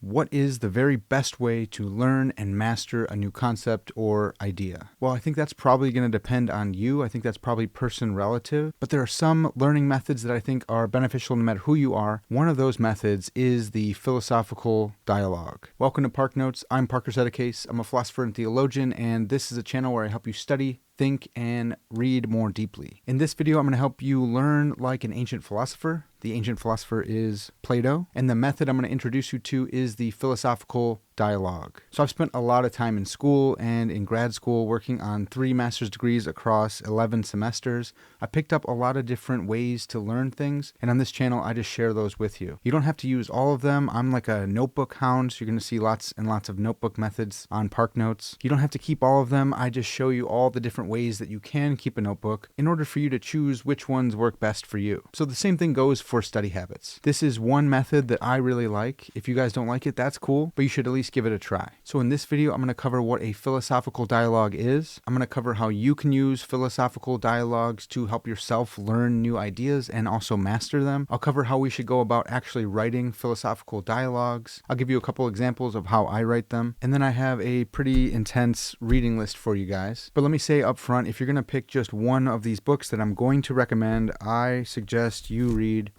What is the very best way to learn and master a new concept or idea? Well, I think that's probably going to depend on you. I think that's probably person relative, but there are some learning methods that I think are beneficial no matter who you are. One of those methods is the philosophical dialogue. Welcome to Park Notes. I'm Parker Settecase. I'm a philosopher and theologian, and this is a channel where I help you study, think, and read more deeply. In this video, I'm going to help you learn like an ancient philosopher. The ancient philosopher is Plato, and the method I'm going to introduce you to is the philosophical dialogue. So I've spent a lot of time in school and in grad school working on 3 master's degrees across 11 semesters. I picked up a lot of different ways to learn things, and on this channel, I just share those with you. You don't have to use all of them. I'm like a notebook hound, so you're going to see lots and lots of notebook methods on Park Notes. You don't have to keep all of them. I just show you all the different ways that you can keep a notebook in order for you to choose which ones work best for you. So the same thing goes for study habits. This is one method that I really like. If you guys don't like it, that's cool, but you should at least give it a try. So in this video, I'm going to cover what a philosophical dialogue is. I'm going to cover how you can use philosophical dialogues to help yourself learn new ideas and also master them. I'll cover how we should go about actually writing philosophical dialogues. I'll give you a couple examples of how I write them. And then I have a pretty intense reading list for you guys. But let me say up front, if you're going to pick just one of these books that I'm going to recommend, I suggest you read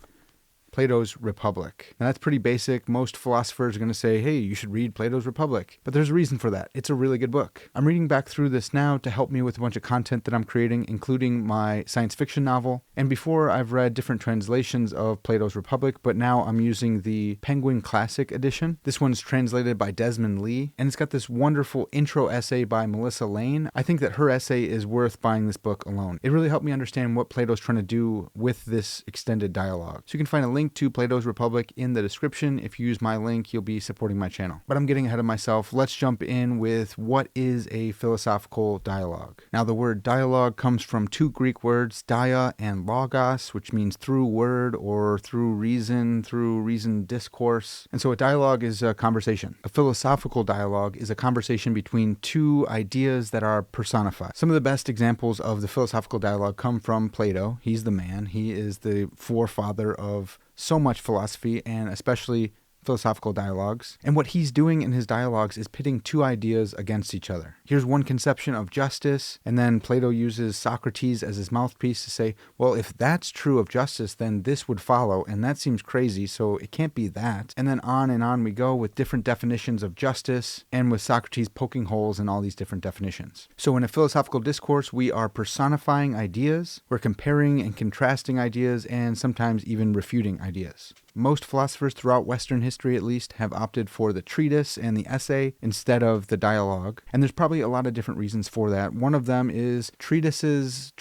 Plato's Republic. Now that's pretty basic. Most philosophers are going to say, hey, you should read Plato's Republic. But there's a reason for that. It's a really good book. I'm reading back through this now to help me with a bunch of content that I'm creating, including my science fiction novel. And before, I've read different translations of Plato's Republic, but now I'm using the Penguin Classic edition. This one's translated by Desmond Lee, and it's got this wonderful intro essay by Melissa Lane. I think that her essay is worth buying this book alone. It really helped me understand what Plato's trying to do with this extended dialogue. So you can find a link to Plato's Republic in the description. If you use my link, you'll be supporting my channel. But I'm getting ahead of myself. Let's jump in with what is a philosophical dialogue. Now, the word dialogue comes from 2 Greek words, dia and logos, which means through word or through reason discourse. And so a dialogue is a conversation. A philosophical dialogue is a conversation between 2 ideas that are personified. Some of the best examples of the philosophical dialogue come from Plato. He's the man. He is the forefather of so much philosophy, and especially philosophical dialogues. And what he's doing in his dialogues is pitting 2 ideas against each other. Here's one conception of justice, and then Plato uses Socrates as his mouthpiece to say, well, if that's true of justice, then this would follow, and that seems crazy, so it can't be that. And then on we go with different definitions of justice, and with Socrates poking holes in all these different definitions. So in a philosophical discourse, we are personifying ideas, we're comparing and contrasting ideas, and sometimes even refuting ideas. Most philosophers throughout Western history, at least, have opted for the treatise and the essay instead of the dialogue. And there's probably a lot of different reasons for that. One of them is treatises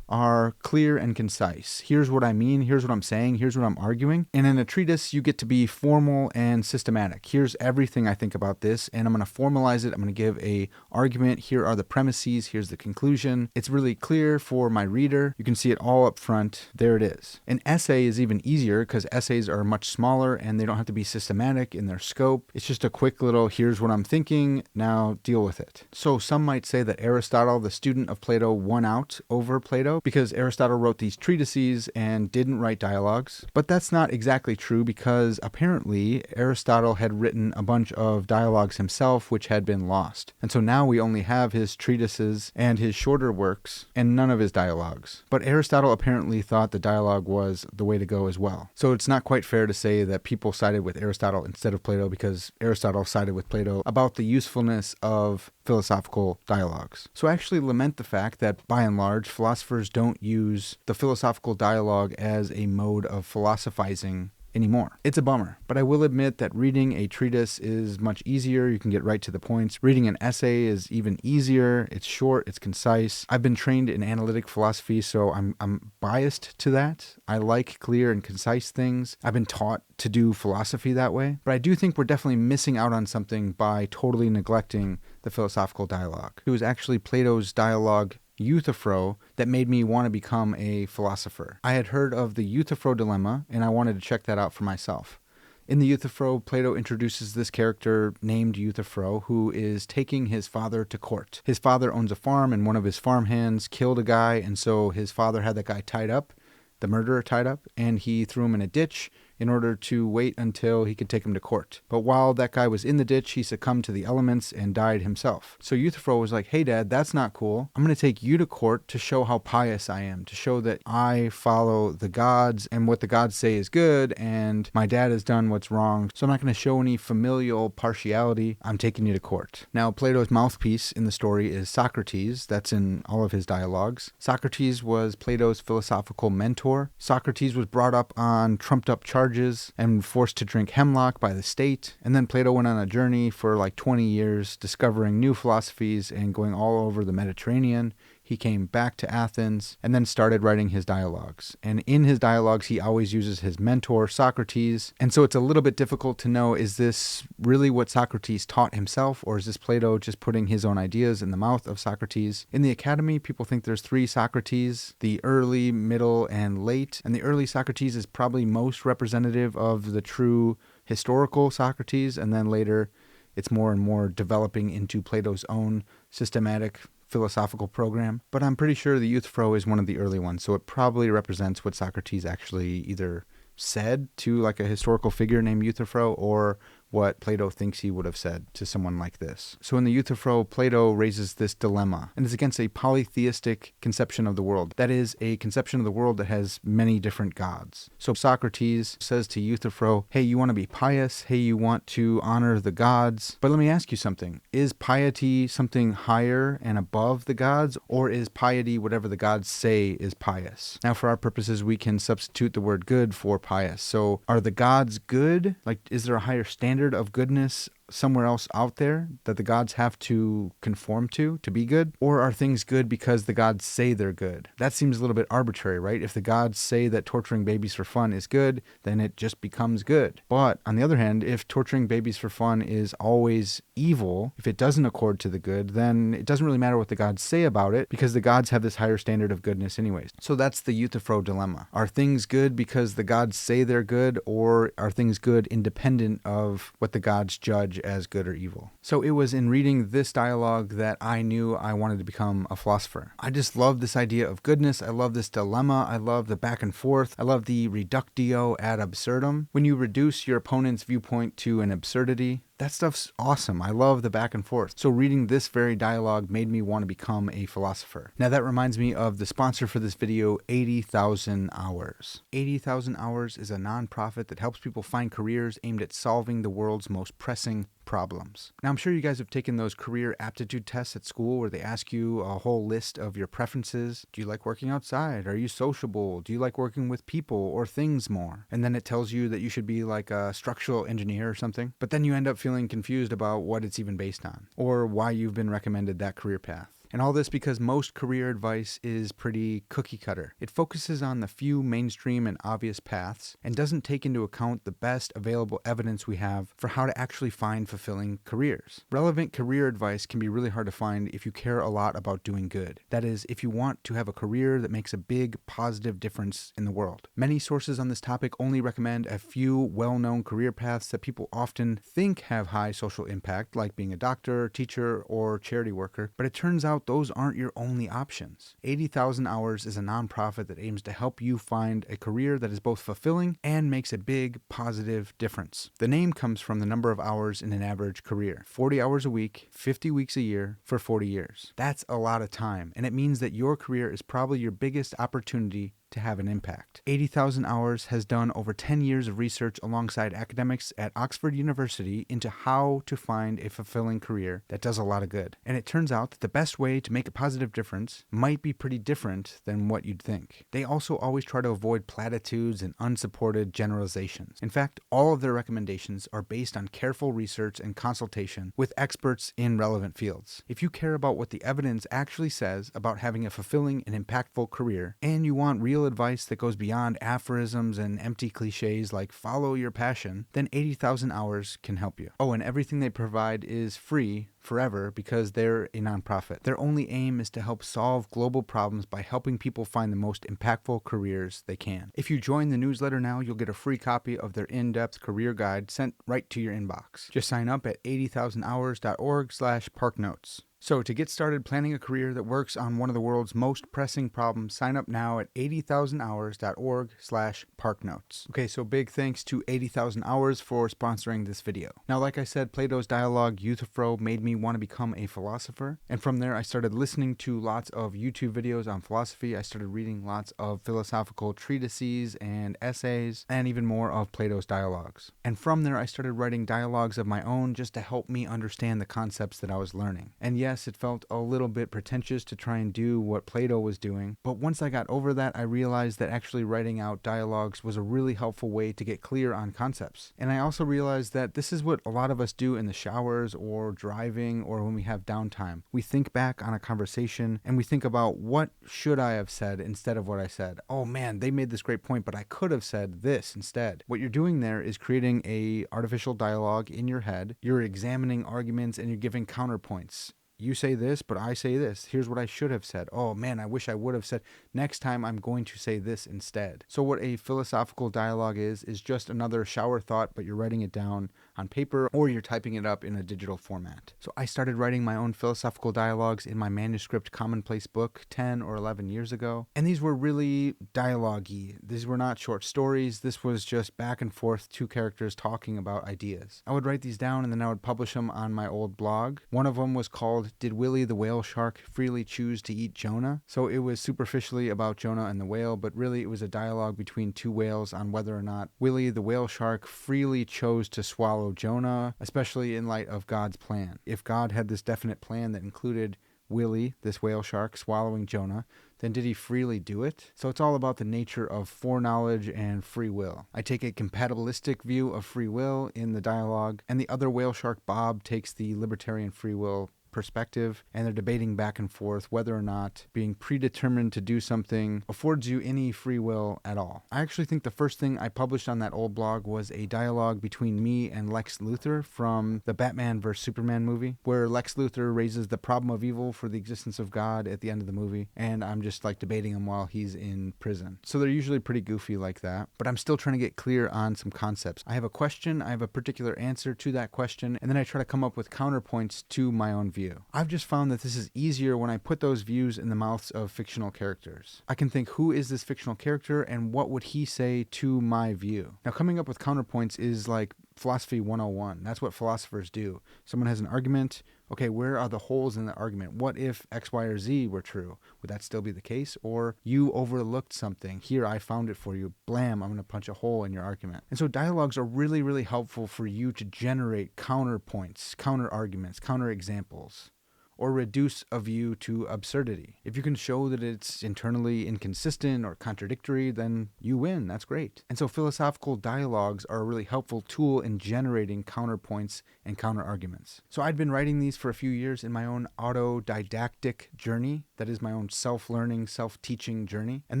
are clear and concise. Here's what I mean, here's what I'm saying, here's what I'm arguing. And in a treatise, you get to be formal and systematic. Here's everything I think about this, and I'm going to formalize it. I'm going to give a argument. Here are the premises. Here's the conclusion. It's really clear for my reader. You can see it all up front. There it is. An essay is even easier because essays are much smaller and they don't have to be systematic in their scope. It's just a quick little, here's what I'm thinking, now deal with it. So some might say that Aristotle, the student of Plato, won out over Plato, because Aristotle wrote these treatises and didn't write dialogues. But that's not exactly true, because apparently Aristotle had written a bunch of dialogues himself which had been lost. And so now we only have his treatises and his shorter works and none of his dialogues. But Aristotle apparently thought the dialogue was the way to go as well. So it's not quite fair to say that people sided with Aristotle instead of Plato, because Aristotle sided with Plato about the usefulness of philosophical dialogues. So I actually lament the fact that, by and large, philosophers don't use the philosophical dialogue as a mode of philosophizing anymore. It's a bummer, but I will admit that reading a treatise is much easier. You can get right to the points. Reading an essay is even easier. It's short, it's concise. I've been trained in analytic philosophy, so I'm biased to that. I like clear and concise things. I've been taught to do philosophy that way, but I do think we're definitely missing out on something by totally neglecting the philosophical dialogue. It was actually Plato's dialogue Euthyphro that made me want to become a philosopher. I had heard of the Euthyphro dilemma, and I wanted to check that out for myself. In the Euthyphro, Plato introduces this character named Euthyphro, who is taking his father to court. His father owns a farm, and one of his farm hands killed a guy, and so his father had that guy tied up, the murderer tied up, and he threw him in a ditch, in order to wait until he could take him to court. But while that guy was in the ditch, he succumbed to the elements and died himself. So Euthyphro was like, hey dad, that's not cool. I'm going to take you to court to show how pious I am, to show that I follow the gods and what the gods say is good, and my dad has done what's wrong. So I'm not going to show any familial partiality. I'm taking you to court. Now, Plato's mouthpiece in the story is Socrates. That's in all of his dialogues. Socrates was Plato's philosophical mentor. Socrates was brought up on trumped up charges and forced to drink hemlock by the state. And then Plato went on a journey for like 20 years, discovering new philosophies and going all over the Mediterranean. He came back to Athens and then started writing his dialogues. And in his dialogues, he always uses his mentor, Socrates. And so it's a little bit difficult to know, is this really what Socrates taught himself, or is this Plato just putting his own ideas in the mouth of Socrates? In the academy, people think there's 3 Socrates, the early, middle, and late. And the early Socrates is probably most representative of the true historical Socrates. And then later, it's more and more developing into Plato's own systematic philosophical program, but I'm pretty sure the Euthyphro is one of the early ones, so it probably represents what Socrates actually either said to like a historical figure named Euthyphro, or what Plato thinks he would have said to someone like this. So in the Euthyphro, Plato raises this dilemma, and it's against a polytheistic conception of the world. That is, a conception of the world that has many different gods. So Socrates says to Euthyphro, hey, you want to be pious? Hey, you want to honor the gods? But let me ask you something. Is piety something higher and above the gods, or is piety whatever the gods say is pious? Now, for our purposes, we can substitute the word good for pious. So are the gods good? Like, is there a higher standard of goodness somewhere else out there that the gods have to conform to be good? Or are things good because the gods say they're good? That seems a little bit arbitrary, right? If the gods say that torturing babies for fun is good, then it just becomes good. But on the other hand, if torturing babies for fun is always evil, if it doesn't accord to the good, then it doesn't really matter what the gods say about it, because the gods have this higher standard of goodness anyways. So that's the Euthyphro dilemma. Are things good because the gods say they're good, or are things good independent of what the gods judge as good or evil? So it was in reading this dialogue that I knew I wanted to become a philosopher. I just love this idea of goodness. I love this dilemma. I love the back and forth. I love the reductio ad absurdum. When you reduce your opponent's viewpoint to an absurdity, that stuff's awesome. I love the back and forth. So reading this very dialogue made me want to become a philosopher. Now that reminds me of the sponsor for this video, 80,000 Hours. 80,000 Hours is a nonprofit that helps people find careers aimed at solving the world's most pressing problems. Now, I'm sure you guys have taken those career aptitude tests at school where they ask you a whole list of your preferences. Do you like working outside? Are you sociable? Do you like working with people or things more? And then it tells you that you should be like a structural engineer or something. But then you end up feeling confused about what it's even based on, or why you've been recommended that career path. And all this because most career advice is pretty cookie cutter. It focuses on the few mainstream and obvious paths and doesn't take into account the best available evidence we have for how to actually find fulfilling careers. Relevant career advice can be really hard to find if you care a lot about doing good. That is, if you want to have a career that makes a big positive difference in the world. Many sources on this topic only recommend a few well-known career paths that people often think have high social impact, like being a doctor, teacher, or charity worker, but it turns out those aren't your only options. 80,000 Hours is a nonprofit that aims to help you find a career that is both fulfilling and makes a big positive difference. The name comes from the number of hours in an average career. 40 hours a week, 50 weeks a year, for 40 years. That's a lot of time, and it means that your career is probably your biggest opportunity to have an impact. 80,000 Hours has done over 10 years of research alongside academics at Oxford University into how to find a fulfilling career that does a lot of good. And it turns out that the best way to make a positive difference might be pretty different than what you'd think. They also always try to avoid platitudes and unsupported generalizations. In fact, all of their recommendations are based on careful research and consultation with experts in relevant fields. If you care about what the evidence actually says about having a fulfilling and impactful career, and you want real advice that goes beyond aphorisms and empty cliches like follow your passion, then 80,000 Hours can help you. Oh, and everything they provide is free forever because they're a nonprofit. Their only aim is to help solve global problems by helping people find the most impactful careers they can. If you join the newsletter now, you'll get a free copy of their in-depth career guide sent right to your inbox. Just sign up at 80,000hours.org/parknotes. So to get started planning a career that works on one of the world's most pressing problems, sign up now at 80,000hours.org/parknotes. Okay, so big thanks to 80,000 Hours for sponsoring this video. Now, like I said, Plato's dialogue Euthyphro made me want to become a philosopher. And from there, I started listening to lots of YouTube videos on philosophy. I started reading lots of philosophical treatises and essays, and even more of Plato's dialogues. And from there, I started writing dialogues of my own just to help me understand the concepts that I was learning. And yes, it felt a little bit pretentious to try and do what Plato was doing, but once I got over that, I realized that actually writing out dialogues was a really helpful way to get clear on concepts. And I also realized that this is what a lot of us do in the showers or driving or when we have downtime. We think back on a conversation and we think about, what should I have said instead of what I said? Oh man, they made this great point, but I could have said this instead. What you're doing there is creating a artificial dialogue in your head. You're examining arguments and you're giving counterpoints. You say this, but I say this. Here's what I should have said. Oh man, I wish I would have said. Next time I'm going to say this instead. So what a philosophical dialogue is just another shower thought, but you're writing it down on paper or you're typing it up in a digital format. So I started writing my own philosophical dialogues in my manuscript commonplace book 10 or 11 years ago. And these were really dialogue-y. These were not short stories. This was just back and forth, two characters talking about ideas. I would write these down and then I would publish them on my old blog. One of them was called Did Willie the Whale Shark Freely Choose to Eat Jonah? So it was superficially about Jonah and the whale, but really it was a dialogue between two whales on whether or not Willie the whale shark freely chose to swallow Jonah, especially in light of God's plan. If God had this definite plan that included Willie, this whale shark, swallowing Jonah, then did he freely do it? So it's all about the nature of foreknowledge and free will. I take a compatibilistic view of free will in the dialogue, and the other whale shark, Bob, takes the libertarian free will perspective, and they're debating back and forth whether or not being predetermined to do something affords you any free will at all. I actually think the first thing I published on that old blog was a dialogue between me and Lex Luthor from the Batman vs. Superman movie, where Lex Luthor raises the problem of evil for the existence of God at the end of the movie, and I'm just like debating him while he's in prison. So they're usually pretty goofy like that, but I'm still trying to get clear on some concepts. I have a question, I have a particular answer to that question, and then I try to come up with counterpoints to my own view. I've just found that this is easier when I put those views in the mouths of fictional characters. I can think, who is this fictional character and what would he say to my view? Now, coming up with counterpoints is like philosophy 101. That's what philosophers do. Someone has an argument. Okay, where are the holes in the argument? What if X, Y, or Z were true? Would that still be the case? Or you overlooked something. Here, I found it for you. Blam, I'm going to punch a hole in your argument. And so dialogues are really, really helpful for you to generate counterpoints, counter arguments, counter examples, or reduce a view to absurdity. If you can show that it's internally inconsistent or contradictory, then you win. That's great. And so philosophical dialogues are a really helpful tool in generating counterpoints and counter-arguments. So I'd been writing these for a few years in my own autodidactic journey. That is my own self-learning, self-teaching journey. And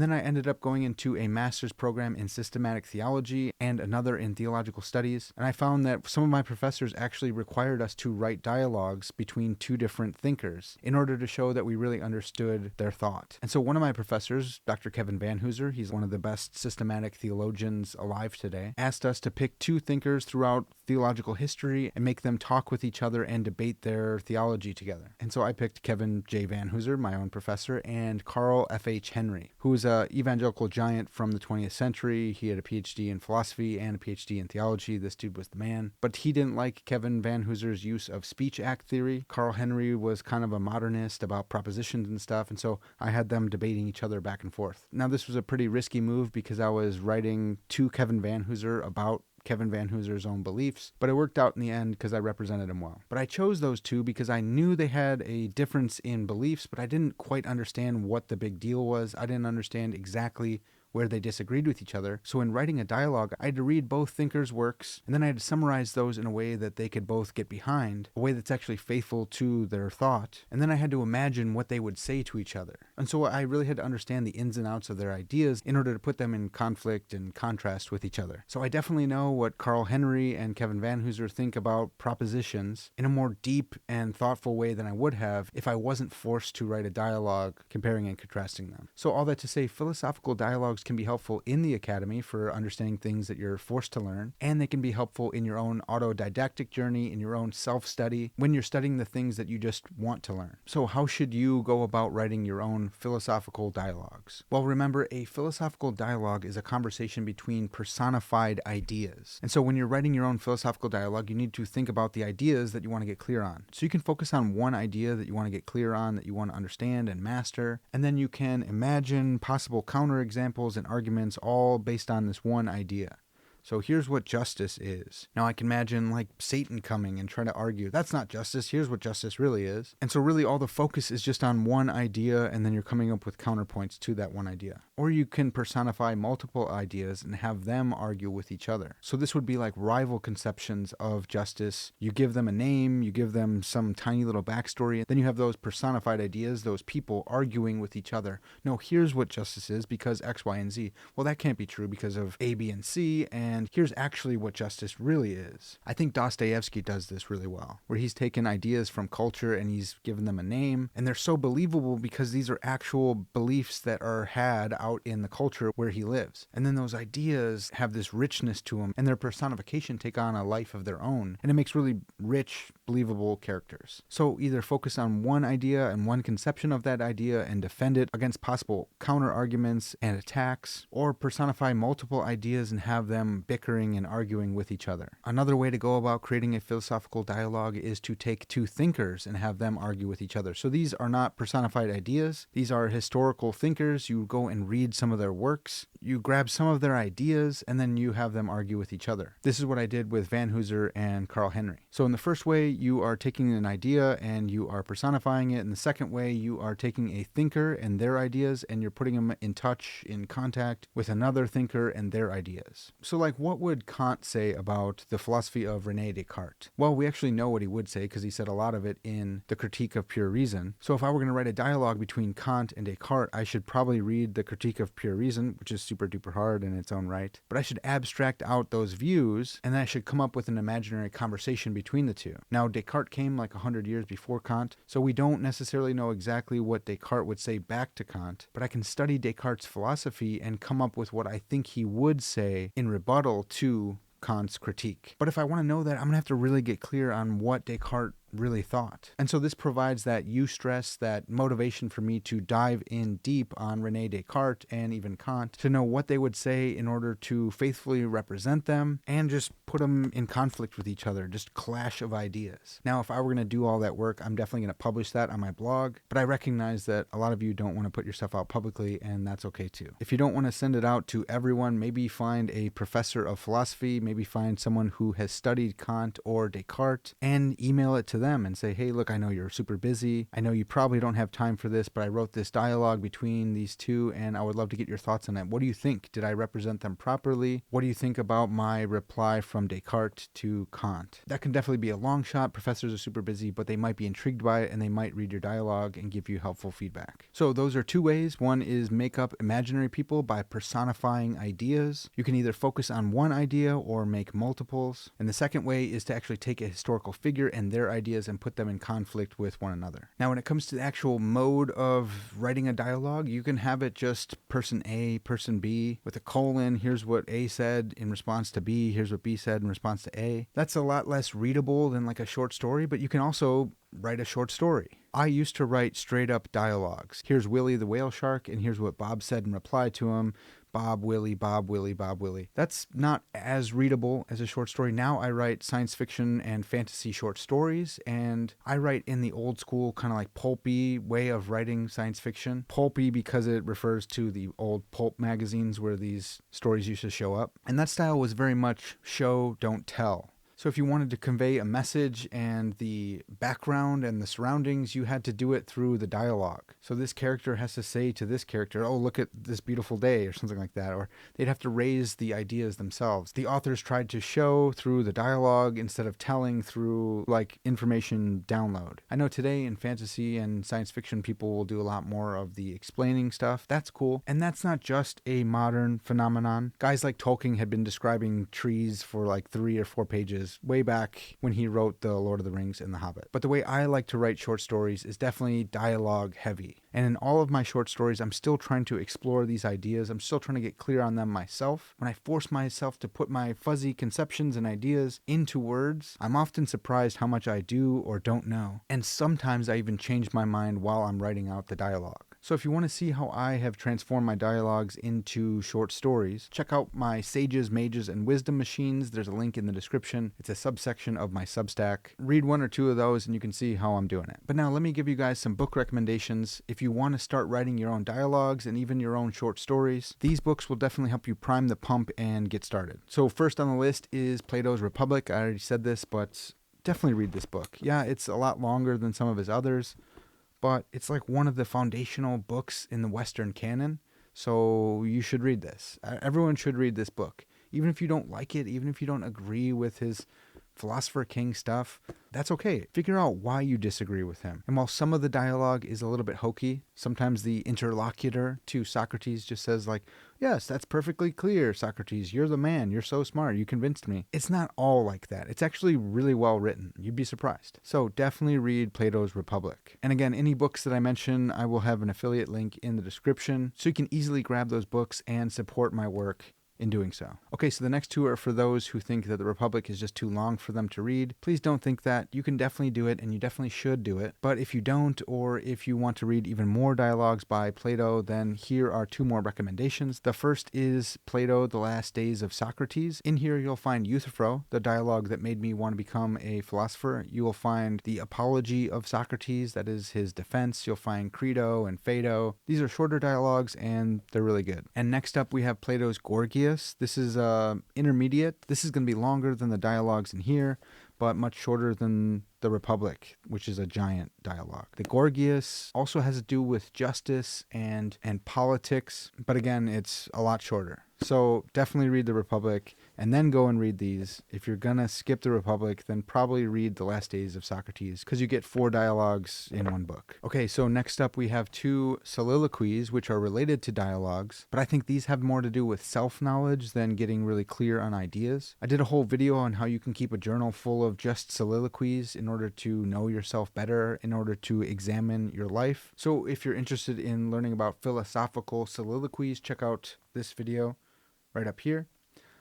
then I ended up going into a master's program in systematic theology and another in theological studies. And I found that some of my professors actually required us to write dialogues between two different thinkers in order to show that we really understood their thought. And so one of my professors, Dr. Kevin Van Hooser, he's one of the best systematic theologians alive today, asked us to pick two thinkers throughout theological history and make them talk with each other and debate their theology together. And so I picked Kevin J. Van Hooser, my own professor, and Carl F.H. Henry, who is an evangelical giant from the 20th century. He had a PhD in philosophy and a PhD in theology. This dude was the man. But he didn't like Kevin Van Hooser's use of speech act theory. Carl Henry was kind of a modernist about propositions and stuff, and so I had them debating each other back and forth. Now, this was a pretty risky move because I was writing to Kevin Van Hooser about Kevin Van Hooser's own beliefs, but it worked out in the end because I represented him well. But I chose those two because I knew they had a difference in beliefs, but I didn't quite understand what the big deal was. I didn't understand exactly where they disagreed with each other. So in writing a dialogue, I had to read both thinkers' works, and then I had to summarize those in a way that they could both get behind, a way that's actually faithful to their thought. And then I had to imagine what they would say to each other. And so I really had to understand the ins and outs of their ideas in order to put them in conflict and contrast with each other. So I definitely know what Carl Henry and Kevin Van Hooser think about propositions in a more deep and thoughtful way than I would have if I wasn't forced to write a dialogue comparing and contrasting them. So all that to say, philosophical dialogues dialogues can be helpful in the academy for understanding things that you're forced to learn, and they can be helpful in your own autodidactic journey, in your own self-study, when you're studying the things that you just want to learn. So how should you go about writing your own philosophical dialogues? Well, remember, a philosophical dialogue is a conversation between personified ideas. And so when you're writing your own philosophical dialogue, you need to think about the ideas that you want to get clear on. So you can focus on one idea that you want to get clear on, that you want to understand and master, and then you can imagine possible counterexamples and arguments all based on this one idea. So here's what justice is. Now I can imagine like Satan coming and trying to argue, that's not justice, here's what justice really is. And so really all the focus is just on one idea, and then you're coming up with counterpoints to that one idea. Or you can personify multiple ideas and have them argue with each other. So this would be like rival conceptions of justice. You give them a name, you give them some tiny little backstory, and then you have those personified ideas, those people arguing with each other. No, here's what justice is because X, Y, and Z. Well, that can't be true because of A, B, and C, and here's actually what justice really is. I think Dostoevsky does this really well, where he's taken ideas from culture and he's given them a name, and they're so believable because these are actual beliefs that are had out in the culture where he lives. And then those ideas have this richness to them, and their personification take on a life of their own, and it makes really rich, believable characters. So either focus on one idea and one conception of that idea and defend it against possible counter arguments and attacks, or personify multiple ideas and have them bickering and arguing with each other. Another way to go about creating a philosophical dialogue is to take two thinkers and have them argue with each other. So these are not personified ideas. These are historical thinkers. You go and read some of their works. You grab some of their ideas and then you have them argue with each other. This is what I did with Van Hooser and Carl Henry. So in the first way, you are taking an idea and you are personifying it. In the second way, you are taking a thinker and their ideas and you're putting them in touch, in contact with another thinker and their ideas. So like, what would Kant say about the philosophy of René Descartes? Well, we actually know what he would say because he said a lot of it in the Critique of Pure Reason. So if I were going to write a dialogue between Kant and Descartes, I should probably read the Critique of Pure Reason, which is super duper hard in its own right. But I should abstract out those views and then I should come up with an imaginary conversation between the two. Now, Descartes came like 100 years before Kant, so we don't necessarily know exactly what Descartes would say back to Kant, but I can study Descartes' philosophy and come up with what I think he would say in rebuttal to Kant's critique. But if I want to know that, I'm going to have to really get clear on what Descartes really thought. And so this provides that eustress, that motivation for me to dive in deep on René Descartes and even Kant to know what they would say in order to faithfully represent them and just put them in conflict with each other, just clash of ideas. Now, if I were going to do all that work, I'm definitely going to publish that on my blog, but I recognize that a lot of you don't want to put your stuff out publicly, and that's okay too. If you don't want to send it out to everyone, maybe find a professor of philosophy, maybe find someone who has studied Kant or Descartes and email it to them and say, hey, look, I know you're super busy. I know you probably don't have time for this, but I wrote this dialogue between these two and I would love to get your thoughts on it. What do you think? Did I represent them properly? What do you think about my reply from Descartes to Kant? That can definitely be a long shot. Professors are super busy, but they might be intrigued by it and they might read your dialogue and give you helpful feedback. So those are two ways. One is make up imaginary people by personifying ideas. You can either focus on one idea or make multiples. And the second way is to actually take a historical figure and their ideas and put them in conflict with one another. Now, when it comes to the actual mode of writing a dialogue, you can have it just person A, person B, with a colon, here's what A said in response to B, here's what B said in response to A. That's a lot less readable than like a short story, but you can also write a short story. I used to write straight up dialogues. Here's Willie the whale shark, and here's what Bob said in reply to him. Bob, Willie, Bob, Willie, Bob, Willie. That's not as readable as a short story. Now I write science fiction and fantasy short stories, and I write in the old school kind of like pulpy way of writing science fiction. Pulpy because it refers to the old pulp magazines where these stories used to show up. And that style was very much show, don't tell. So if you wanted to convey a message and the background and the surroundings, you had to do it through the dialogue. So this character has to say to this character, oh, look at this beautiful day, or something like that. Or they'd have to raise the ideas themselves. The authors tried to show through the dialogue instead of telling through like information download. I know today in fantasy and science fiction, people will do a lot more of the explaining stuff. That's cool. And that's not just a modern phenomenon. Guys like Tolkien had been describing trees for like 3 or 4 pages is way back when he wrote The Lord of the Rings and The Hobbit. But the way I like to write short stories is definitely dialogue heavy. And in all of my short stories, I'm still trying to explore these ideas. I'm still trying to get clear on them myself. When I force myself to put my fuzzy conceptions and ideas into words, I'm often surprised how much I do or don't know. And sometimes I even change my mind while I'm writing out the dialogue. So if you want to see how I have transformed my dialogues into short stories, check out my Sages, Mages, and Wisdom Machines. There's a link in the description. It's a subsection of my Substack. Read one or two of those and you can see how I'm doing it. But now let me give you guys some book recommendations. If you want to start writing your own dialogues and even your own short stories, these books will definitely help you prime the pump and get started. So first on the list is Plato's Republic. I already said this, but definitely read this book. Yeah, it's a lot longer than some of his others, but it's like one of the foundational books in the Western canon, so you should read this. Everyone should read this book. Even if you don't like it, even if you don't agree with his philosopher king stuff, that's okay. Figure out why you disagree with him. And while some of the dialogue is a little bit hokey, sometimes the interlocutor to Socrates just says like, yes, that's perfectly clear, Socrates. You're the man. You're so smart. You convinced me. It's not all like that. It's actually really well written. You'd be surprised. So definitely read Plato's Republic. And again, any books that I mention, I will have an affiliate link in the description so you can easily grab those books and support my work in doing so. Okay, so the next two are for those who think that the Republic is just too long for them to read. Please don't think that. You can definitely do it, and you definitely should do it. But if you don't, or if you want to read even more dialogues by Plato, then here are two more recommendations. The first is Plato, The Last Days of Socrates. In here, you'll find Euthyphro, the dialogue that made me want to become a philosopher. You will find the Apology of Socrates, that is his defense. You'll find Credo and Phaedo. These are shorter dialogues, and they're really good. And next up, we have Plato's Gorgias. This is intermediate. This is going to be longer than the dialogues in here, but much shorter than the Republic, which is a giant dialogue. The Gorgias also has to do with justice and politics, but again, it's a lot shorter. So definitely read the Republic and then go and read these. If you're gonna skip the Republic, then probably read The Last Days of Socrates, because you get 4 dialogues in one book. Okay, so next up we have 2 soliloquies, which are related to dialogues, but I think these have more to do with self-knowledge than getting really clear on ideas. I did a whole video on how you can keep a journal full of just soliloquies in order to know yourself better, in order to examine your life. So if you're interested in learning about philosophical soliloquies, check out this video right up here.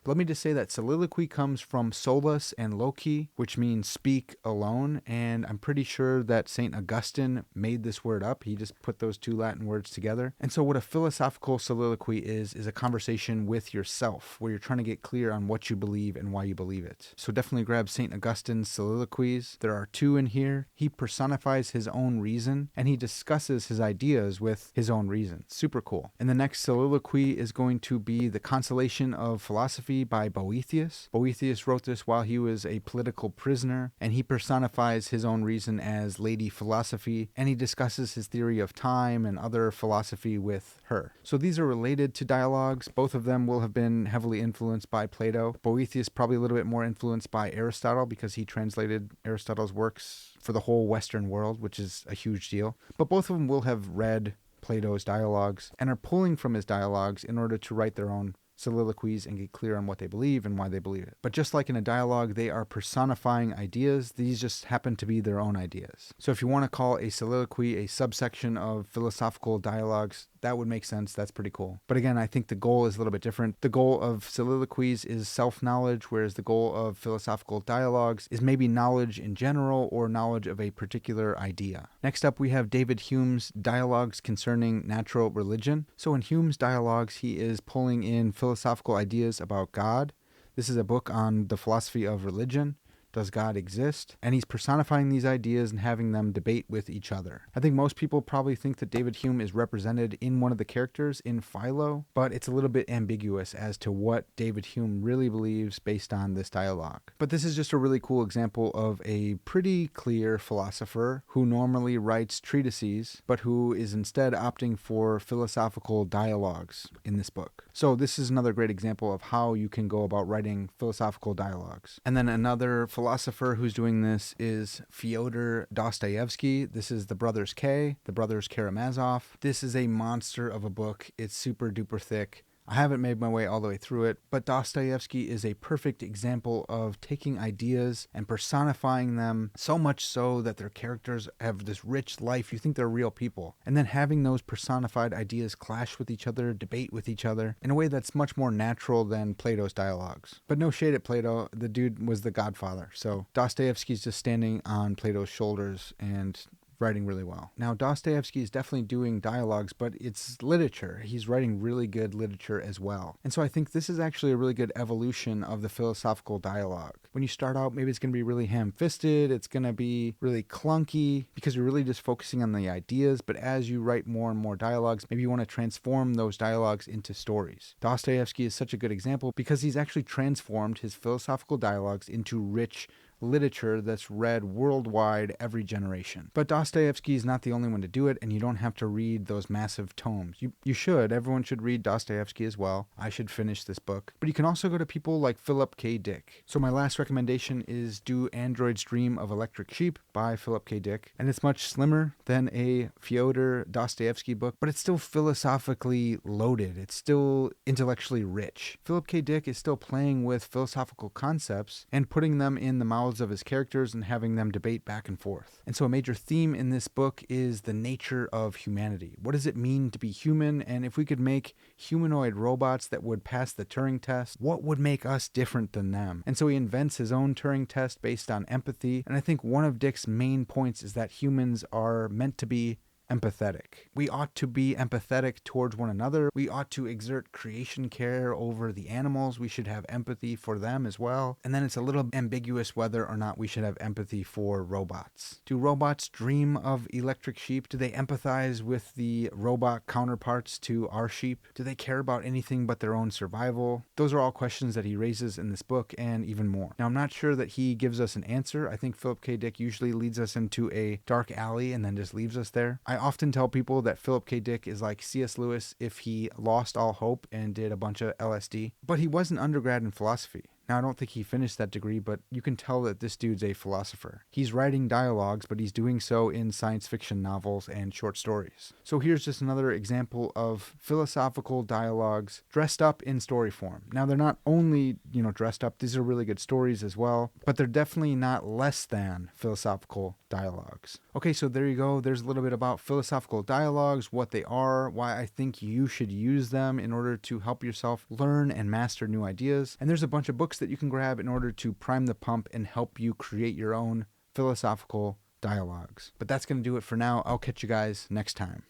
Let me just say that soliloquy comes from solus and loci, which means speak alone, and I'm pretty sure that St. Augustine made this word up. He just put those 2 Latin words together. And so what a philosophical soliloquy is a conversation with yourself, where you're trying to get clear on what you believe and why you believe it. So definitely grab St. Augustine's soliloquies. There are 2 in here. He personifies his own reason, and he discusses his ideas with his own reason. Super cool. And the next soliloquy is going to be The Consolation of Philosophy by Boethius. Boethius wrote this while he was a political prisoner, and he personifies his own reason as Lady Philosophy, and he discusses his theory of time and other philosophy with her. So these are related to dialogues. Both of them will have been heavily influenced by Plato. Boethius probably a little bit more influenced by Aristotle, because he translated Aristotle's works for the whole Western world, which is a huge deal. But both of them will have read Plato's dialogues and are pulling from his dialogues in order to write their own soliloquies and get clear on what they believe and why they believe it. But just like in a dialogue, they are personifying ideas. These just happen to be their own ideas. So if you want to call a soliloquy a subsection of philosophical dialogues, that would make sense. That's pretty cool. But again, I think the goal is a little bit different. The goal of soliloquies is self-knowledge, whereas the goal of philosophical dialogues is maybe knowledge in general or knowledge of a particular idea. Next up, we have David Hume's Dialogues Concerning Natural Religion. So in Hume's dialogues, he is pulling in philosophical ideas about God. This is a book on the philosophy of religion. Does God exist? And he's personifying these ideas and having them debate with each other. I think most people probably think that David Hume is represented in one of the characters in Philo, but it's a little bit ambiguous as to what David Hume really believes based on this dialogue. But this is just a really cool example of a pretty clear philosopher who normally writes treatises, but who is instead opting for philosophical dialogues in this book. So this is another great example of how you can go about writing philosophical dialogues. And then another philosopher who's doing this is Fyodor Dostoevsky. This is the Brothers Karamazov. This is a monster of a book. It's super duper thick. I haven't made my way all the way through it, but Dostoevsky is a perfect example of taking ideas and personifying them so much so that their characters have this rich life. You think they're real people. And then having those personified ideas clash with each other, debate with each other in a way that's much more natural than Plato's dialogues. But no shade at Plato. The dude was the godfather. So Dostoevsky's just standing on Plato's shoulders and writing really well. Now, Dostoevsky is definitely doing dialogues, but it's literature. He's writing really good literature as well. And so I think this is actually a really good evolution of the philosophical dialogue. When you start out, maybe it's going to be really ham-fisted, it's going to be really clunky because you're really just focusing on the ideas, but as you write more and more dialogues, maybe you want to transform those dialogues into stories. Dostoevsky is such a good example because he's actually transformed his philosophical dialogues into rich literature that's read worldwide every generation. But Dostoevsky is not the only one to do it, and you don't have to read those massive tomes. You should. Everyone should read Dostoevsky as well. I should finish this book. But you can also go to people like Philip K. Dick. So my last recommendation is Do Androids Dream of Electric Sheep by Philip K. Dick. And it's much slimmer than a Fyodor Dostoevsky book, but it's still philosophically loaded. It's still intellectually rich. Philip K. Dick is still playing with philosophical concepts and putting them in the mouths of his characters and having them debate back and forth. And so a major theme in this book is the nature of humanity. What does it mean to be human? And if we could make humanoid robots that would pass the Turing test, what would make us different than them? And so he invents his own Turing test based on empathy. And I think one of Dick's main points is that humans are meant to be empathetic. We ought to be empathetic towards one another. We ought to exert creation care over the animals. We should have empathy for them as well. And then it's a little ambiguous whether or not we should have empathy for robots. Do robots dream of electric sheep? Do they empathize with the robot counterparts to our sheep? Do they care about anything but their own survival? Those are all questions that he raises in this book and even more. Now, I'm not sure that he gives us an answer. I think Philip K. Dick usually leads us into a dark alley and then just leaves us there. I often tell people that Philip K. Dick is like C.S. Lewis if he lost all hope and did a bunch of LSD. But he was an undergrad in philosophy. Now, I don't think he finished that degree, but you can tell that this dude's a philosopher. He's writing dialogues, but he's doing so in science fiction novels and short stories. So here's just another example of philosophical dialogues dressed up in story form. Now, they're not only, dressed up, these are really good stories as well, but they're definitely not less than philosophical dialogues. Okay, so there you go. There's a little bit about philosophical dialogues, what they are, why I think you should use them in order to help yourself learn and master new ideas. And there's a bunch of books that you can grab in order to prime the pump and help you create your own philosophical dialogues. But that's going to do it for now. I'll catch you guys next time.